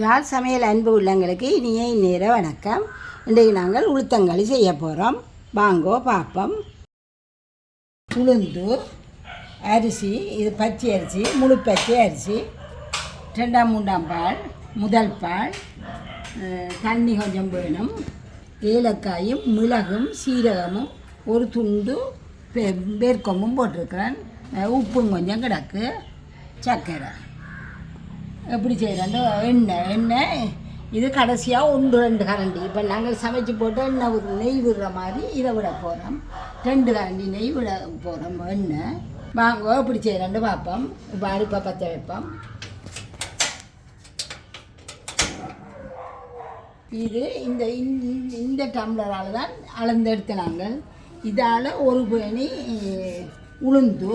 யாழ் சமையல் அன்பு உள்ளங்களுக்கு இனிய இந்நேர வணக்கம். இன்றைக்கு நாங்கள் உளுத்தங்களி செய்ய போகிறோம். வாங்கோ பாப்பம். உளுந்து அரிசி, இது பச்சை அரிசி, முழு பச்சை அரிசி, 2-3 பால், முதல் பால், தண்ணி கொஞ்சம் வேணும், ஏலக்காயும் மிளகும் சீரகமும் ஒரு துண்டு வேர்க்கொம்பும் போட்டிருக்கிறேன், உப்பும் கொஞ்சம் கிடக்கு, சர்க்கரை. எப்படி செய்கிறோம்? எண்ணெய் இது கடைசியாக 1-2 கரண்டி. இப்போ நாங்கள் சமைச்சு போட்டு நெய் விடுற மாதிரி இதை விட போகிறோம். 2 கரண்டி நெய் விட போகிறோம். எண்ணெய் வாங்க எப்படி செய்கிறோன்னு பார்ப்போம். இப்போ அடுப்பை பற்ற வைப்போம். இது இந்த டம்ளரால் தான் அளந்தெடுத்து நாங்கள் இதால் ஒரு பேணி உளுந்து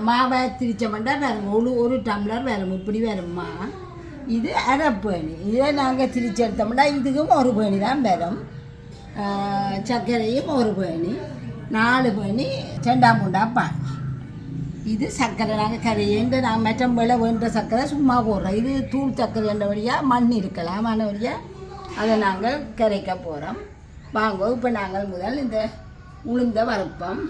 மாவை திரிச்சோம்னா வேறு ஒரு டம்ளர் வரும். இப்படி வருமா? இது அரை பேணி. இதை நாங்கள் திரிச்சு எடுத்தோம்னா இதுக்கும் ஒரு பேணி தான் வரும். சர்க்கரையும் ஒரு பேணி, 4 பேணி 2-3 பால். இது சர்க்கரை நாங்கள் கரையேண்டு நாங்கள் மெட்டம் வேலை வேண்ட சர்க்கரை சும்மா போடுறோம். இது தூள் சர்க்கரை என்ற வழியாக மண் இருக்கலாம், மண் வழியாக அதை நாங்கள் கரைக்க போகிறோம். வாங்க இப்போ நாங்கள் முதல் இந்த உளுந்த வறுப்போம்.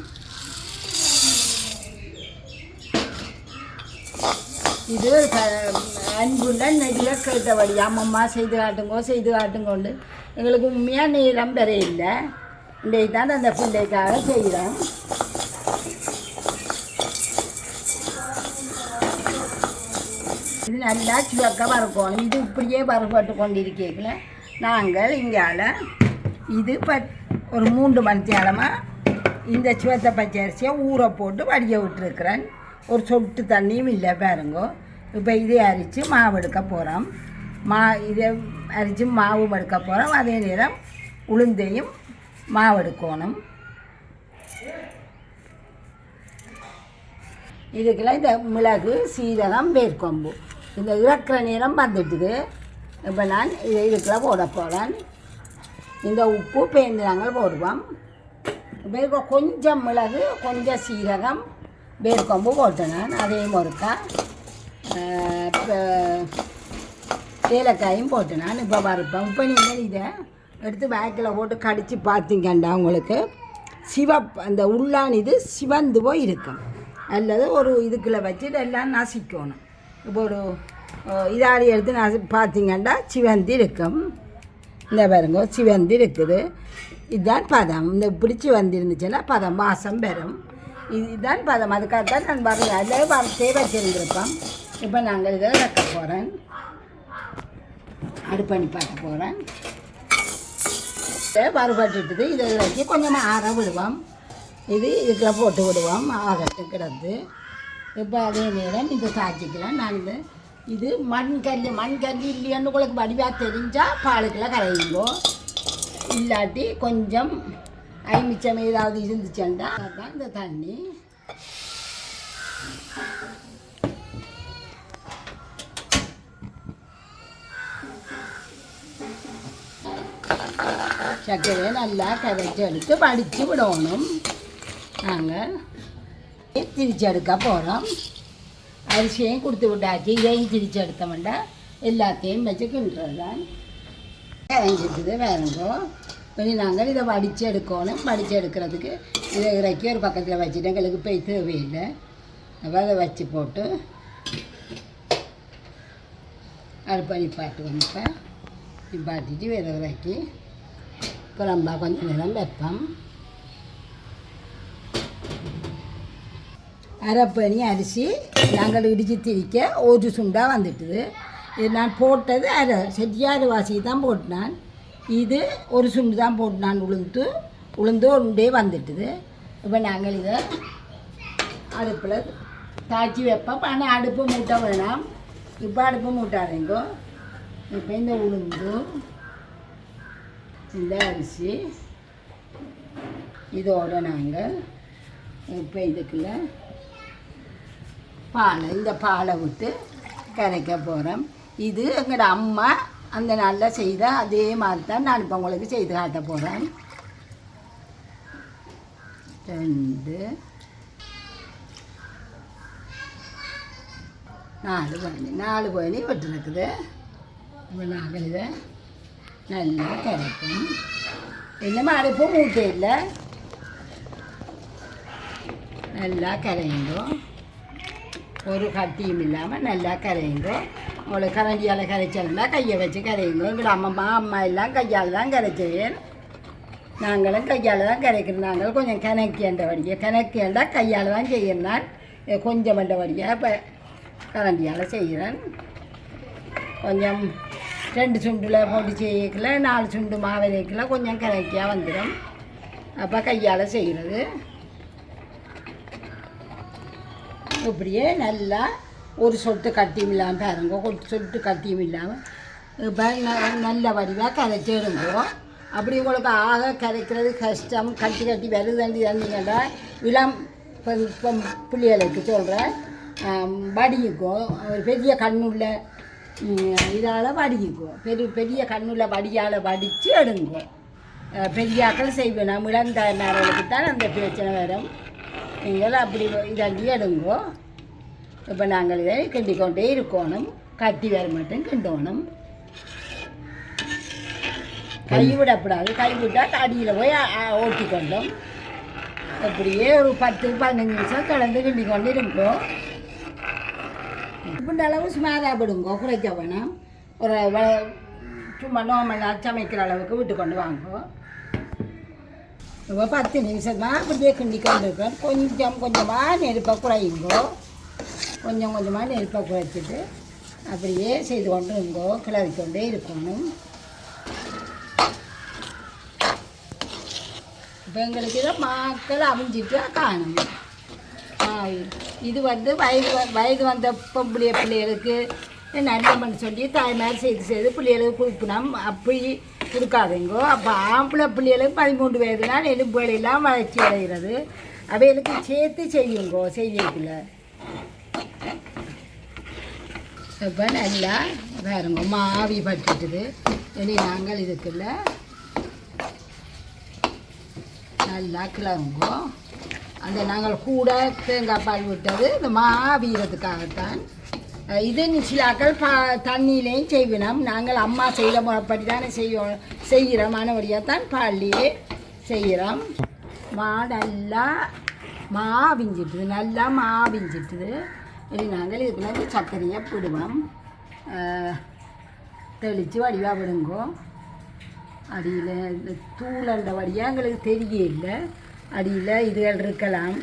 இது அன்புடன் நிறைய கேட்டபடி அம்மம்மா செய்து காட்டுங்கொண்டு எங்களுக்கு உண்மையாக நேரம் பெற இல்லை. இன்றைக்கு தான் அந்த பிள்ளைக்காக செய்கிறேன். இது நல்லா சுவக்க வறுக்கணும். இது இப்படியே வறுபட்டு கொண்டிருக்கீங்கள நாங்கள் இங்கால இது ஒரு 3 மணி நேரமாக இந்த சிவத்த பச்சை அரிசியை ஊற போட்டு வடிய விட்டுருக்குறேன். ஒரு சொட்டு தண்ணியும் இல்லை பாருங்கோ. இப்போ இதை அரித்து மாவு எடுக்க போகிறோம். இதை அரித்து மாவு எடுக்க போகிறோம். அதே நேரம் உளுந்தையும் மாவு எடுக்கணும். இதுக்கெல்லாம் இந்த மிளகு சீரகம் வேர்க்கொம்பு இந்த இறக்குற நேரம் வந்துட்டுது. இப்போ நான் இதை இதுக்கெல்லாம் போட போகிறேன். இந்த உப்பு பேந்து நாங்கள் போடுவோம். இப்போ கொஞ்சம் மிளகு, கொஞ்சம் சீரகம், வேர்க்கொம்பு போட்டேன். அதையும் ஒருக்கா ஏலக்காயும் போட்டேன். இப்போ வறுப்பேன். இப்போ நீங்கள் இதை எடுத்து பேக்கில் போட்டு கடித்து பார்த்தீங்கண்டா உங்களுக்கு அந்த உள்ளான் இது சிவந்து போய் இருக்கும். அல்லது ஒரு இதுக்குள்ளே வச்சுட்டு எல்லாம் நசிக்கணும். இப்போ ஒரு இதாடி எடுத்து பார்த்தீங்கண்டா சிவந்து இருக்கும். இந்த பாருங்க சிவந்து இருக்குது. இதுதான் பதம். இந்த பிடிச்சி வந்துருந்துச்சுன்னா பதம் வாசம் பெறும். இதுதான் பதம். அதுக்காகத்தான் நான் வரல அதில் வறுத்தே வச்சுருந்துருப்போம். இப்போ நாங்கள் இதை வைக்க போகிறேன். அடுப்பணி பார்க்க போகிறேன். வறுபட்டுட்டுது. இதை வச்சு கொஞ்சமாக ஆற விடுவோம். இதுக்குள்ள போட்டு விடுவோம். ஆகட்டு கிடந்து இப்போ அதே நேரம் இதை காய்ச்சிக்கலாம். நான் இது மண்கல் இல்லையான்னு உங்களுக்கு வடிவாக தெரிஞ்சால் பாலுக்குள்ள கரையுங்கோ. இல்லாட்டி கொஞ்சம் மிச்சம் ஏதாவது இருந்துச்சுண்டா அதுதான் இந்த தண்ணி. சர்க்கரையை நல்லா கரைச்சி எடுத்து வடித்து விடணும். நாங்கள் திரிச்சு எடுக்க போகிறோம். அரிசியையும் கொடுத்து விட்டாச்சு. இதையும் திரிச்சு எடுத்தோம்னா எல்லாத்தையும் வச்சு கிண்டுறது தான். கரைஞ்சிட்டுது வேறுங்கோ. இனி நாங்கள் இதை வடித்து எடுக்கணும். வடித்து எடுக்கிறதுக்கு இதை இறக்கி ஒரு பக்கத்தில் வச்சுட்டு எங்களுக்கு போய் தேவையில்லை. அப்போ அதை வச்சு போட்டு அடுப்பை நிப்பாட்டுவோம். இப்போ நிப்பாட்டிட்டு வேறு இறக்கி குழம்பா கொஞ்சம் நேரம் வைப்போம். அரைப்பணி அரிசி நாங்கள் இடித்து திரிக்க ஒரு சுண்டாக வந்துட்டுது. இது நான் போட்டது சரியாறு வாசிக்கு தான் போட்டினான். இது ஒரு சுண்டு தான் போட்டினான். உளுந்து ஒன்றே வந்துட்டுது. இப்போ நாங்கள் இதை அடுப்பில் தாய்ச்சி வைப்போம். ஆனால் அடுப்பு மூட்டை வேணாம். இப்போ அடுப்பு மூட்டாதீங்கோ. இப்போ இந்த உளுந்து, இந்த அரிசி இதோடு நாங்கள் இப்போ இதுக்குள்ள இந்த பாலை விட்டு கரைக்க போகிறோம். இது எங்களோட அம்மா அந்த நாளில் செய்த அதே மாதிரி தான் நான் இப்போ உங்களுக்கு செய்து காட்ட போகிறேன். 2 4 பயணி விட்டுருக்குது. இப்போ நாங்கள் இதை நல்லா கரைப்போம். இன்னும் அடுப்பும் மூட்டை இல்லை, நல்லா கரையுங்கோ. ஒரு கட்டியும் இல்லாமல் நல்லா கரையுங்கோ. உங்களுக்கு கரண்டியால் கரைச்சா கையை வச்சு கரையுங்கோ. எங்களோட அம்மா எல்லாம் கையால் தான் கரைச்சேன். நாங்களும் கையால் தான் கரைக்கிறோம். நாங்கள் கொஞ்சம் கணக்கேண்ட வடியாக கணக்கேண்டா கையால் தான் செய்யணும். கொஞ்சம் வண்ட வடியாக இப்போ கரண்டியால் செய்கிறேன். கொஞ்சம் 2 சுண்டில் போட்டு செய்யக்கல, 4 சுண்டு மாவிரைக்கல கொஞ்சம் கரைக்கியாக வந்துடும். அப்போ கையால் செய்கிறது. இப்படியே நல்லா ஒரு சொட்டு கட்டியும் இல்லாமல் பாருங்க, ஒரு சொட்டு கட்டியும் இல்லாமல் இப்போ நல்ல வடிவாக கரைச்சி எடுங்கோ. அப்படி உங்களுக்கு ஆக கரைக்கிறது கஷ்டம், கட்டி கட்டி வருதண்டி தந்தீங்கன்னா இளம் பிள்ளைகளுக்கு சொல்கிறேன், வடிக்கும். ஒரு பெரிய கண்ணுள்ள இதால் வடிக்கும். பெரிய கண்ணுள்ள வடியால் வடித்து எடுங்கும். பெரியாக்கள் செய்வேன். நம்ம இளந்தாயினர்களுக்கு தான் அந்த பிரச்சனை வரும். நீங்கள் அப்படி இதாண்டி எடுங்கோ. இப்போ நாங்கள் இதை கிண்டிக்கொண்டே இருக்கணும். கட்டி வர மட்டும் கிண்டணும். கைவிடக்கூடாது. கைவிட்டால் அடியில் போய் ஓட்டிக்கொண்டோம். அப்படியே ஒரு 10-15 நிமிஷம் கலந்து கிண்டிக்கொண்டு இருக்கோம். இப்படி அளவு சுமாராக விடுங்கோ, குறைக்க வேணாம். ஒரு சும்மா நார்மலாக சமைக்கிற அளவுக்கு விட்டு கொண்டு வாங்கோ. இப்போ 10 நிமிஷமாக அப்படியே கிண்டி கொண்டு இருக்கோம். கொஞ்சம் கொஞ்சமாக நெருப்பை குறையுங்கோ. கொஞ்சம் கொஞ்சமாக நெருப்பை குறைச்சிட்டு அப்படியே செய்து கொண்டு இருங்கோ. கிளறி கொண்டே இருக்கணும். இப்போ எங்களுக்கு இதை மக்கள் அவிஞ்சிட்டு காணும். இது வந்து வயது வந்த பிள்ளைகளுக்கு நல்ல சொல்லி தாய்மார் செய்து பிள்ளைகளுக்கு கொடுக்கணும். அப்படி கொடுக்காதுங்கோ. அப்போ ஆம்பளை பிள்ளைகளுக்கு 13 வயதுனால் எலும்புகளெல்லாம் வளர்ச்சி அடைகிறது. அவைகளுக்கு சேர்த்து செய்யுங்கோ. செய்யல இப்போ நல்லா பாருங்க மாவி பட்டுட்டுது. இனி நாங்கள் இதுக்குள்ள நல்லா கிளம்புங்கோ. அந்த நாங்கள் கூட தேங்காய் பால் விட்டது இந்த மாவீரத்துக்காகத்தான். இது நிச்சலாக்கள் தண்ணியிலையும் செய்வினோம். நாங்கள் அம்மா செய்கிற முறைப்படி தானே செய்கிறோம். மனவடியாகத்தான் பால்லையே செய்கிறோம். நல்லா மாவிஞ்சிட்டுது. நல்லா மாவிஞ்சிட்டுது. இனி நாங்கள் இதுக்குள்ள சர்க்கரையை விடுவோம். தெளித்து வடிவாக விடுங்கோ. அடியில் இந்த தூளண்ட வடியாக எங்களுக்கு தெரியல. அடியில் இதுகள் இருக்கலாம்,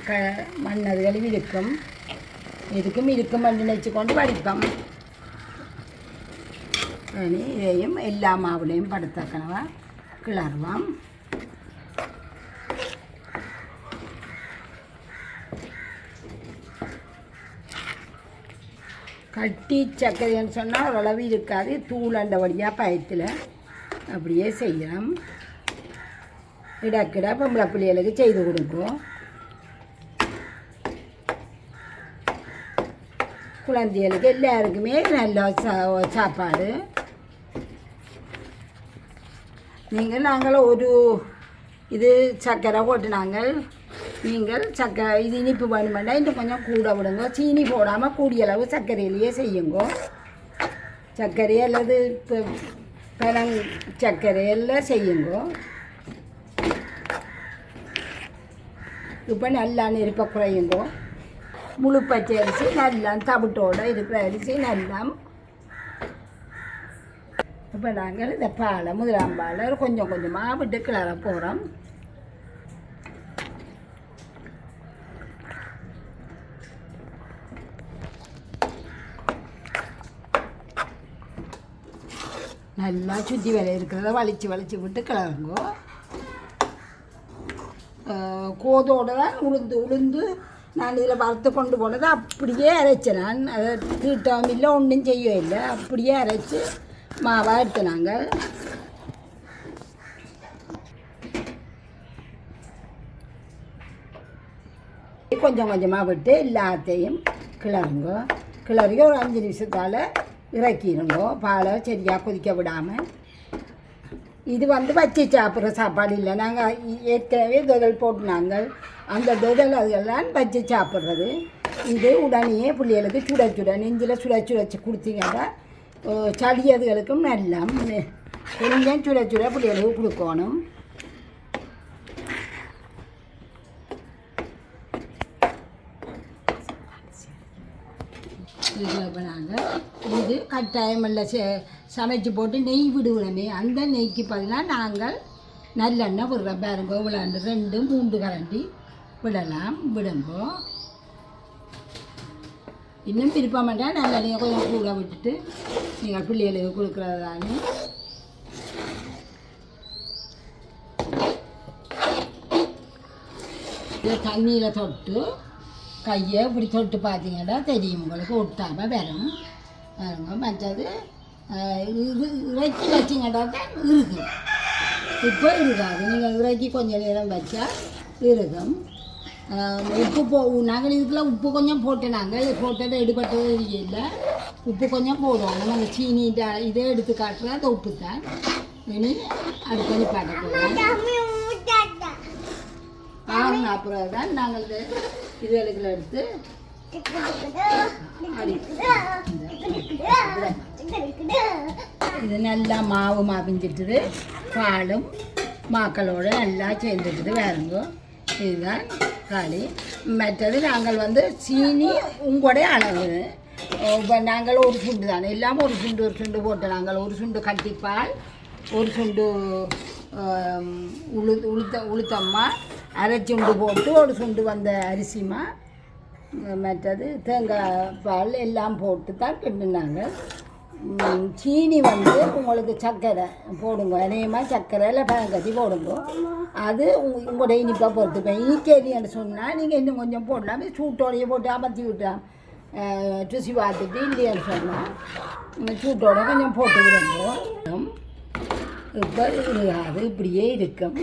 மண்ணதுகளும் இருக்கும். இருக்கும் நினைச்சு கொண்டு வடிப்போம். இனி இதையும் எல்லா மாவுலையும் படுத்தக்கனவா கிளறுவோம். கட்டி சர்க்கரைன்னு சொன்னால் ஓரளவு இருக்காது. தூளண்ட வழியாக பயத்தில் அப்படியே செய்யலாம். இடக்கிட பொம்பளை பிள்ளைகளுக்கு செய்து கொடுக்கும். குழந்தைகளுக்கு எல்லாருக்குமே நல்ல சாப்பாடு. நாங்கள் ஒரு இது சர்க்கரை போட்டுனாங்க. நீங்கள் சர்க்கரை இது இனிப்பு வேணுமெண்டா இன்னும் கொஞ்சம் கூட விடுங்க. சீனி போடாமல் கூடிய அளவு சர்க்கரையிலேயே செய்யுங்க. சர்க்கரை அல்லது பழங் சர்க்கரையெல்லாம் செய்யுங்க. இப்போ நல்லா நெருப்பை குறையுங்கோ. முழு பச்சை அரிசி நல்லா தவிட்டோடு இருக்கிற அரிசி நல்லா. இப்போ நாங்கள் இந்த பாலை முதலாம் பாலை கொஞ்சம் கொஞ்சமாக விட்டு கிளற போகிறோம். நல்லா சுற்றி வேலை இருக்கிறத வலிச்சு விட்டு கிளறுங்கோ. கோதோடு தான் உளுந்து நான் இதில் வறுத்து கொண்டு போனது அப்படியே அரைச்சேன். நான் அதை தீட்டம் இல்லை, ஒன்றும் செய்யவே இல்லை. அப்படியே அரைச்சி மாவாக எடுத்துனாங்க. கொஞ்சம் கொஞ்சமாக விட்டு எல்லாத்தையும் கிளறுங்கோ. கிளறி ஒரு 5 நிமிஷத்தால் இறக்கிடுங்கோ. பாலை சரியாக கொதிக்க விடாமல். இது வந்து வச்சு சாப்பிட்ற சாப்பாடு இல்லை. நாங்கள் ஏற்கனவே தொதல் போட்டுனாங்க. அந்த தொதல் அதெல்லாம் வச்சு சாப்பிட்றது. இது உடனே பிள்ளைகளுக்கு சுட நெஞ்சில் சுடச்சு கொடுத்தீங்கன்னா சளியதுகளுக்கும் நல்லா கொஞ்சம் சுட சுட பிள்ளைகளுக்கு கொடுக்கணும். இப்போ நாங்கள் இது கட்டாயம் இல்லை சமைச்சு போட்டு நெய் விடுவோமே, அந்த நெய்க்கு பதிலாக நாங்கள் நல்லெண்ணெய் விடுறோம். பாருங்க விளாண்டு 2-3 கரண்டி விடலாம். விடுங்கோ இன்னும் விருப்பம் மாட்டேன் நல்லெண்ணெயை கொஞ்சம் கூட விட்டுட்டு நீங்கள் பிள்ளைகளுக்கு கொடுக்குறதானே. இதை தண்ணியில் தொட்டு கையை இப்படி தொட்டு பார்த்தீங்கன்னா தெரியும் உங்களுக்கு, ஒட்டாமல் வரும். பாருங்க மற்றது இது இறைச்சி வச்சிங்கடா தான் இருக்கும். இப்போ இருக்காது, நீங்கள் இறைச்சி கொஞ்சம் நேரம் வச்சா இருக்கும். உப்பு நாங்கள் இதுக்குள்ள உப்பு கொஞ்சம் போட்டு நாங்கள் போட்டதை எடுபட்டது இல்லை, உப்பு கொஞ்சம் போடுவோம். நாங்கள் சீனி இதே எடுத்து காட்டுறோம், அந்த உப்பு தான். இனி அடுத்து பாட்ட போடுவோம். அப்புறம் தான் நாங்கள் இதுகளுக்குள்ள எடுத்து இது நல்லா மாவு மாவிஞ்சிட்டுது, பாலும் மாக்களோடு நல்லா சேர்ந்துட்டுது. வேறுங்கோ இதுதான் களி. மற்றது நாங்கள் வந்து சீனி உங்களுடைய அளவு. இப்போ நாங்கள் ஒரு சுண்டு தானே எல்லாம் ஒரு சுண்டு போட்டு நாங்கள் ஒரு சுண்டு கட்டிப்பால், ஒரு சுண்டு உளுத்தம்மா, அரை சுண்டு போட்டு ஒரு சுண்டு வந்த அரிசிமா, மற்றது தேங்காய் பால் எல்லாம் போட்டு தான் கிண்டினாங்க. சீனி வந்து உங்களுக்கு சர்க்கரை போடுங்க, அநேகமாக சர்க்கரை இல்லை பழங்கத்தி போடுங்க. அது உங்களுடைய இனிப்பாக பொறுத்துப்பேன். இனிக்கேரின்னு சொன்னால் நீங்கள் இன்னும் கொஞ்சம் போடலாம், சூட்டோடையே போட்டு அமர்த்தி விட்டான் ருசி பார்த்துட்டு. இல்லையான்னு சொன்னால் சூட்டோட கொஞ்சம் போட்டு விடுங்க. இப்போ அது இப்படியே இருக்கும்.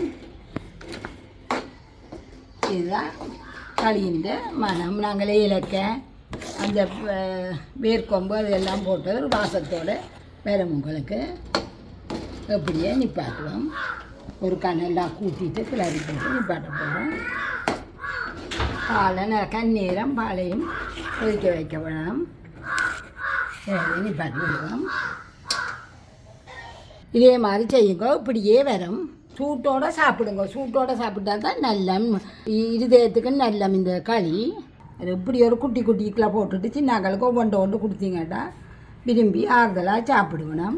இதுதான் களியின் மனம். நாங்களே இலக்க அந்த வேர்க்கொம்பு அதெல்லாம் போட்டு ஒரு வாசத்தோடு வரும் உங்களுக்கு. எப்படியே நிப்பாட்டுவோம். ஒரு கண்ணெல்லாம் கூட்டிட்டு கிளறி போட்டு நிப்பாட்ட போகிறோம். பாலை கண்ணீரம் பாலையும் கொதிக்க வைக்க வேணும். நிப்பாட்டி விடுவோம். இதே மாதிரி செய்யுங்க, இப்படியே வரும். சூட்டோடு சாப்பிடுங்க, சூட்டோடு சாப்பிட்டா தான் நல்லம், இருதயத்துக்கு நல்லம் இந்த களி. இப்படி ஒரு குட்டி குட்டிக்கெலாம் போட்டுட்டு சின்னாக்களுக்கு ஒவ்வொன்று கொடுத்தீங்கட்டா விரும்பி ஆறுதலாக சாப்பிடுவேணும்.